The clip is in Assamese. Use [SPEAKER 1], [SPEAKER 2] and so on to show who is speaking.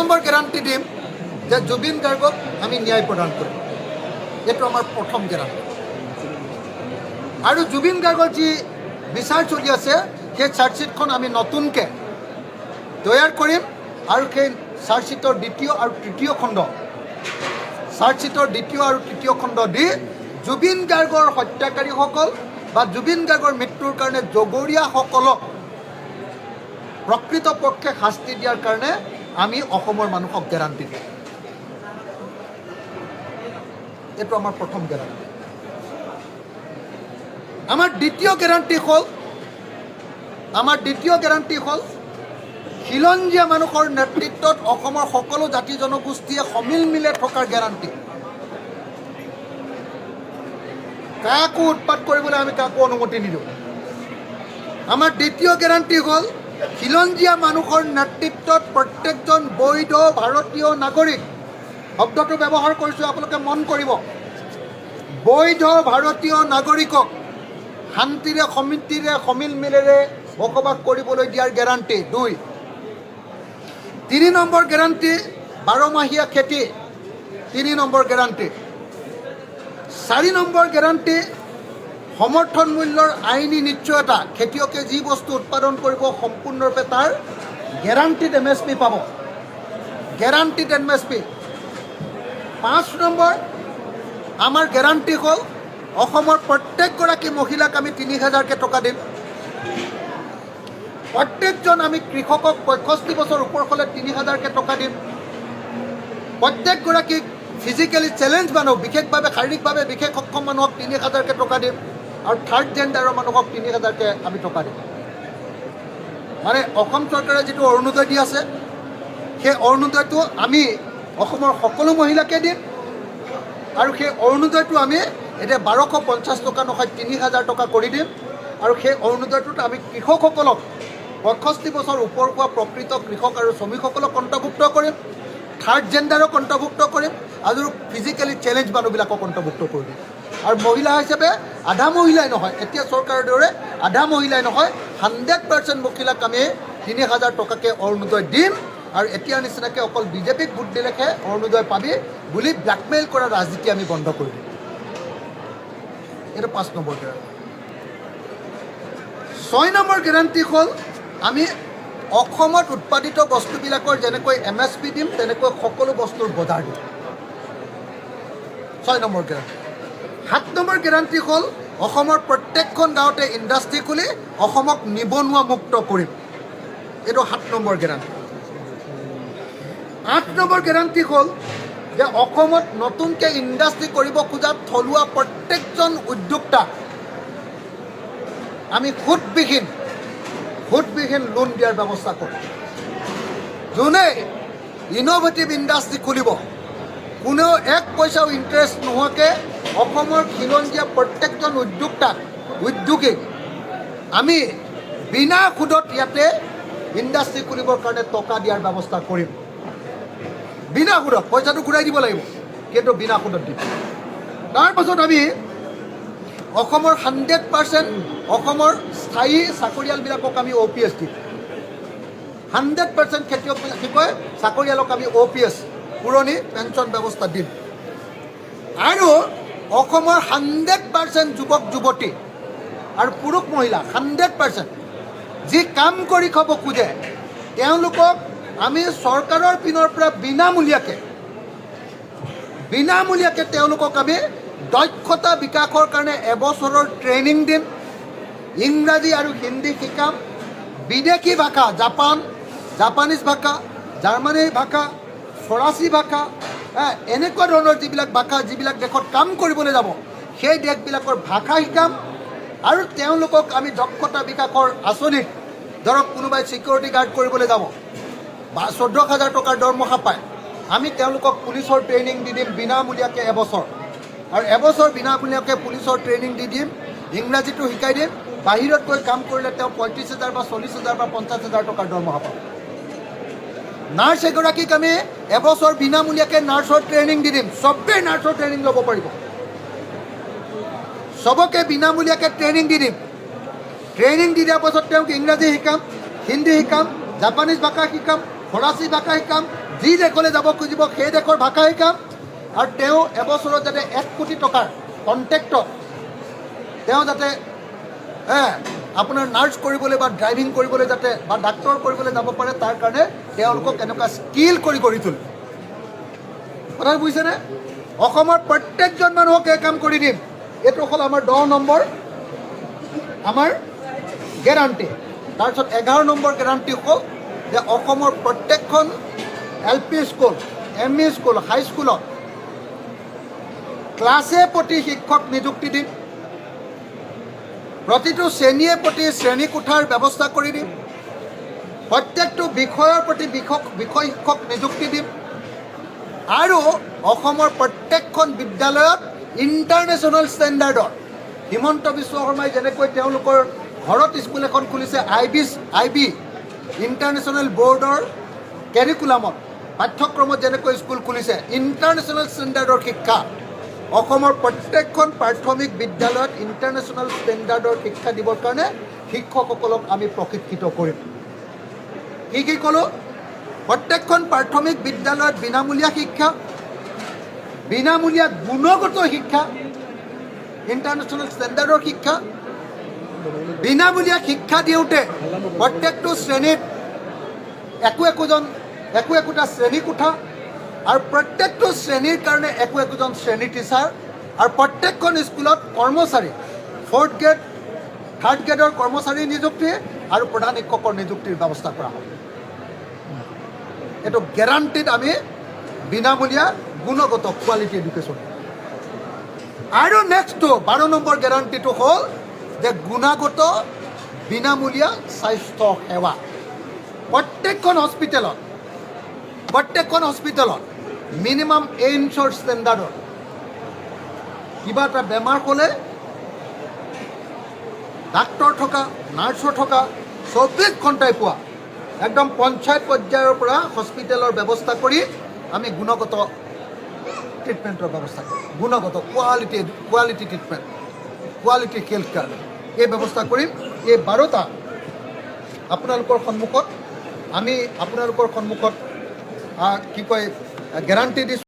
[SPEAKER 1] নম্বৰ গ্যাৰাণ্টি দিম যে জুবিন গাৰ্গক আমি ন্যায় প্ৰদান কৰিম। এইটো আমাৰ প্ৰথম গ্যাৰাণ্টি। আৰু জুবিন গাৰ্গৰ যি বিচাৰ চলি আছে সেই চাৰ্জশ্বিটখন আমি নতুনকৈ তৈয়াৰ কৰিম আৰু সেই চাৰ্জশ্বিটৰ দ্বিতীয় আৰু তৃতীয় খণ্ড দি জুবিন গাৰ্গৰ হত্যাকাৰীসকল বা জুবিন গাৰ্গৰ মৃত্যুৰ কাৰণে জগৰীয়াসকলক প্ৰকৃতপক্ষে শাস্তি দিয়াৰ কাৰণে আমি অসমৰ মানুহক গেৰাণ্টি দিম। এইটো আমাৰ প্ৰথম গেৰাণ্টি। আমাৰ দ্বিতীয় গেৰাণ্টি হ'ল খিলঞ্জীয়া মানুহৰ নেতৃত্বত অসমৰ সকলো জাতি জনগোষ্ঠীয়ে সমিলমিলে থকাৰ গেৰাণ্টি। কাকো উৎপাত কৰিবলৈ আমি কাকো অনুমতি নিদিওঁ। আমাৰ দ্বিতীয় গেৰাণ্টি হ'ল খিলঞ্জীয়া মানুহৰ নেতৃত্বত প্ৰত্যেকজন বৈধ ভাৰতীয় নাগৰিক, শব্দটো ব্যৱহাৰ কৰিছোঁ আপোনালোকে মন কৰিব, বৈধ ভাৰতীয় নাগৰিকক শান্তিৰে সমিতিৰে সমিলমিলেৰে বসবাস কৰিবলৈ দিয়াৰ গেৰাণ্টি। 2 3 নম্বৰ গেৰাণ্টি 12মাহীয়া খেতি। 3 নম্বৰ গেৰাণ্টি। 4 নম্বৰ গেৰাণ্টি সমৰ্থন মূল্যৰ আইনী নিশ্চয়তা। খেতিয়কে যি বস্তু উৎপাদন কৰিব সম্পূৰ্ণৰূপে তাৰ গেৰাণ্টিড MSP পাব। 5 নম্বৰ আমাৰ গেৰাণ্টি হ'ল অসমৰ প্ৰত্যেকগৰাকী মহিলাক আমি 3000কৈ টকা দিম। প্ৰত্যেকজন আমি কৃষকক 65 বছৰ ওপৰ হ'লে 3000কৈ টকা দিম। প্ৰত্যেকগৰাকী ফিজিকেলি চেলেঞ্জ মানুহ, বিশেষভাৱে শাৰীৰিকভাৱে বিশেষ সক্ষম মানুহক 3000কৈ টকা দিম। আৰু থাৰ্ড জেণ্ডাৰৰ মানুহক 3000কৈ আমি টকা দিম। মানে অসম চৰকাৰে যিটো অৰুণোদয় দি আছে সেই অৰুণোদয়টো আমি অসমৰ সকলো মহিলাকে দিম। আৰু সেই অৰুণোদয়টো আমি এতিয়া 1250 টকা নহয় 3000 টকা কৰি দিম। আৰু সেই অৰুণোদয়টোত আমি কৃষকসকলক 65 বছৰ ওপৰ হোৱা প্ৰকৃত কৃষক আৰু শ্ৰমিকসকলক অন্তৰ্ভুক্ত কৰিম, থাৰ্ড জেণ্ডাৰক অন্তৰ্ভুক্ত কৰিম আৰু ফিজিকেলি চেলেঞ্জ মানুহবিলাকক অন্তৰ্ভুক্ত কৰি দিম। আৰু মহিলা হিচাপে আধা মহিলাই নহয়, এতিয়া চৰকাৰৰ দৰে আধা মহিলাই নহয়, 100% মহিলাক আমি 3000 টকাকৈ অৰুণোদয় দিম। আৰু এতিয়া নিচিনাকৈ অকল বিজেপিক ভোট দিলেহে অৰুণোদয় পাবি বুলি ব্লেকমেইল কৰা ৰাজনীতি আমি বন্ধ কৰি দিম। এইটো 5 নম্বৰ গেৰাণ্টি। 6 নম্বৰ গেৰাণ্টি হ'ল আমি অসমত উৎপাদিত বস্তুবিলাকৰ যেনেকৈ MSP দিম তেনেকৈ সকলো বস্তুৰ বজাৰ দিম। 6 নম্বৰ গেৰাণ্টি। 7 নম্বৰ গেৰাণ্টি হ'ল অসমৰ প্ৰত্যেকখন গাঁৱতে ইণ্ডাষ্ট্ৰি খুলি অসমক নিবনুৱা মুক্ত কৰিম। এইটো 7 নম্বৰ গেৰাণ্টি। 8 নম্বৰ গেৰাণ্টি হ'ল যে অসমত নতুনকৈ ইণ্ডাষ্ট্ৰি কৰিব খোজা থলুৱা প্ৰত্যেকজন উদ্যোক্তাক আমি সুতবিহীন লোন দিয়াৰ ব্যৱস্থা কৰিম। যোনে ইন'ভেটিভ ইণ্ডাষ্ট্ৰি খুলিব কোনেও 1 পইচাও ইণ্টাৰেষ্ট নোহোৱাকৈ অসমৰ খিলঞ্জীয়া প্ৰত্যেকজন উদ্যোগীক আমি বিনা সুদত ইয়াতে ইণ্ডাষ্ট্ৰি খুলিবৰ কাৰণে টকা দিয়াৰ ব্যৱস্থা কৰিম। বিনা সুদত, পইচাটো ঘূৰাই দিব লাগিব কিন্তু বিনা সুদত দিম। তাৰপাছত আমি অসমৰ 100% অসমৰ স্থায়ী চাকৰিয়ালবিলাকক আমি OPS দিম। 100% খেতিয়ক কি কয় চাকৰিয়ালক আমি OPS পুৰণি পেঞ্চন ব্যৱস্থা দিম। আৰু অসমৰ 100% যুৱক যুৱতী আৰু পুৰুষ মহিলা 100% যি কাম কৰি খাব খোজে তেওঁলোকক আমি চৰকাৰৰ পিনৰ পৰা বিনামূলীয়াকৈ তেওঁলোকক আমি দক্ষতা বিকাশৰ কাৰণে এবছৰৰ ট্ৰেইনিং দিম। ইংৰাজী আৰু হিন্দী শিকাম। বিদেশী ভাষা জাপানীজ ভাষা, জাৰ্মানী ভাষা, ফৰাচী ভাষা, এনেকুৱা ধৰণৰ যিবিলাক দেশত কাম কৰিবলৈ যাব সেই দেশবিলাকৰ ভাষা শিকাম। আৰু তেওঁলোকক আমি দক্ষতা বিকাশৰ আঁচনিত ধৰক কোনোবাই ছিকিউৰিটি গাৰ্ড কৰিবলৈ যাব বা 14,000 টকাৰ দৰমহা পায়, আমি তেওঁলোকক পুলিচৰ ট্ৰেইনিং দি দিম বিনামূলীয়াকৈ এবছৰ। আৰু এবছৰ বিনামূলীয়াকৈ পুলিচৰ ট্ৰেইনিং দি দিম, ইংৰাজীটো শিকাই দিম। বাহিৰত গৈ কাম কৰিলে তেওঁ 35,000 বা 40,000 বা 50,000 টকাৰ দৰমহা পাব। নাৰ্ছ এগৰাকীক আমি এবছৰ বিনামূলীয়াকৈ নাৰ্ছৰ ট্ৰেইনিং দি দিম। চবেই নাৰ্ছৰ ট্ৰেইনিং ল'ব পাৰিব, চবকে বিনামূলীয়াকৈ ট্ৰেইনিং দি দিম। ট্ৰেইনিং দি দিয়াৰ পাছত তেওঁক ইংৰাজী শিকাম, হিন্দী শিকাম, জাপানীজ ভাষা শিকাম, ফৰাচী ভাষা শিকাম, যি দেশলৈ যাব খুজিব সেই দেশৰ ভাষা শিকাম আৰু তেওঁ এবছৰত যাতে 1 কোটি টকাৰ কণ্ট্ৰেক্টত তেওঁ যাতে আপোনাৰ নাৰ্ছ কৰিবলৈ বা ড্ৰাইভিং কৰিবলৈ যাতে বা ডাক্তৰ কৰিবলৈ যাব পাৰে তাৰ কাৰণে তেওঁলোকক এনেকুৱা স্কিল কৰি তোলে কথা বুজিছেনে অসমৰ প্ৰত্যেকজন মানুহক এই কাম কৰি দিম এইটো হ'ল আমাৰ 10 নম্বৰ আমাৰ গেৰাণ্টি তাৰপিছত 11 নম্বৰ গেৰাণ্টি হ'ল যে অসমৰ প্ৰত্যেকখন LP স্কুল ME স্কুল হাইস্কুলত ক্লাছে প্ৰতি শিক্ষক নিযুক্তি দিম প্ৰতিটো শ্ৰেণীয়ে প্ৰতি শ্ৰেণী কোঠাৰ ব্যৱস্থা কৰি দিম প্ৰত্যেকটো বিষয়ৰ প্ৰতি বিষয় শিক্ষক নিযুক্তি দিম আৰু অসমৰ প্ৰত্যেকখন বিদ্যালয়ত ইণ্টাৰনেশ্যনেল ষ্টেণ্ডাৰ্ডৰ হিমন্ত বিশ্ব শৰ্মাই যেনেকৈ তেওঁলোকৰ ঘৰত স্কুল এখন খুলিছে IB ইণ্টাৰনেশ্যনেল বৰ্ডৰ কেৰিকুলামত পাঠ্যক্ৰমত যেনেকৈ স্কুল খুলিছে ইণ্টাৰনেশ্যনেল ষ্টেণ্ডাৰ্ডৰ শিক্ষা অসমৰ প্ৰত্যেকখন প্ৰাথমিক বিদ্যালয়ত ইণ্টাৰনেশ্যনেল ষ্টেণ্ডাৰ্ডৰ শিক্ষা দিবৰ কাৰণে শিক্ষকসকলক আমি প্ৰশিক্ষিত কৰিম কি ক'লোঁ প্ৰত্যেকখন প্ৰাথমিক বিদ্যালয়ত বিনামূলীয়া শিক্ষা বিনামূলীয়া গুণগত শিক্ষা ইণ্টাৰনেশ্যনেল ষ্টেণ্ডাৰ্ডৰ শিক্ষা বিনামূলীয়া শিক্ষা দিওঁতে প্ৰত্যেকটো শ্ৰেণীত একোটা শ্ৰেণী কোঠা আৰু প্ৰত্যেকটো শ্ৰেণীৰ কাৰণে একোজন শ্ৰেণী টিচাৰ আৰু প্ৰত্যেকখন স্কুলত কৰ্মচাৰী 4th গ্ৰেড 3rd গ্ৰেডৰ কৰ্মচাৰী নিযুক্তি আৰু প্ৰধান শিক্ষকৰ নিযুক্তিৰ ব্যৱস্থা কৰা হ'ব এইটো গেৰাণ্টিত আমি বিনামূলীয়া গুণগত কোৱালিটি এডুকেশ্যন আৰু নেক্সটটো 12 নম্বৰ গেৰাণ্টিটো হ'ল যে গুণগত বিনামূলীয়া স্বাস্থ্য সেৱা প্ৰত্যেকখন হস্পিটেলত মিনিমাম এইমছৰ ষ্টেণ্ডাৰ্ডৰ কিবা এটা বেমাৰ হ'লে ডাক্তৰ থকা নাৰ্ছৰ থকা 24 ঘণ্টাই পোৱা একদম পঞ্চায়ত পৰ্যায়ৰ পৰা হস্পিটেলৰ ব্যৱস্থা কৰি আমি গুণগত ট্ৰিটমেণ্টৰ ব্যৱস্থা কৰিম গুণগত quality treatment quality health care এই ব্যৱস্থা কৰিম এই 12টা আপোনালোকৰ সন্মুখত আমি আপোনালোকৰ সন্মুখত কি কয় গেৰাণ্টি দিছোঁ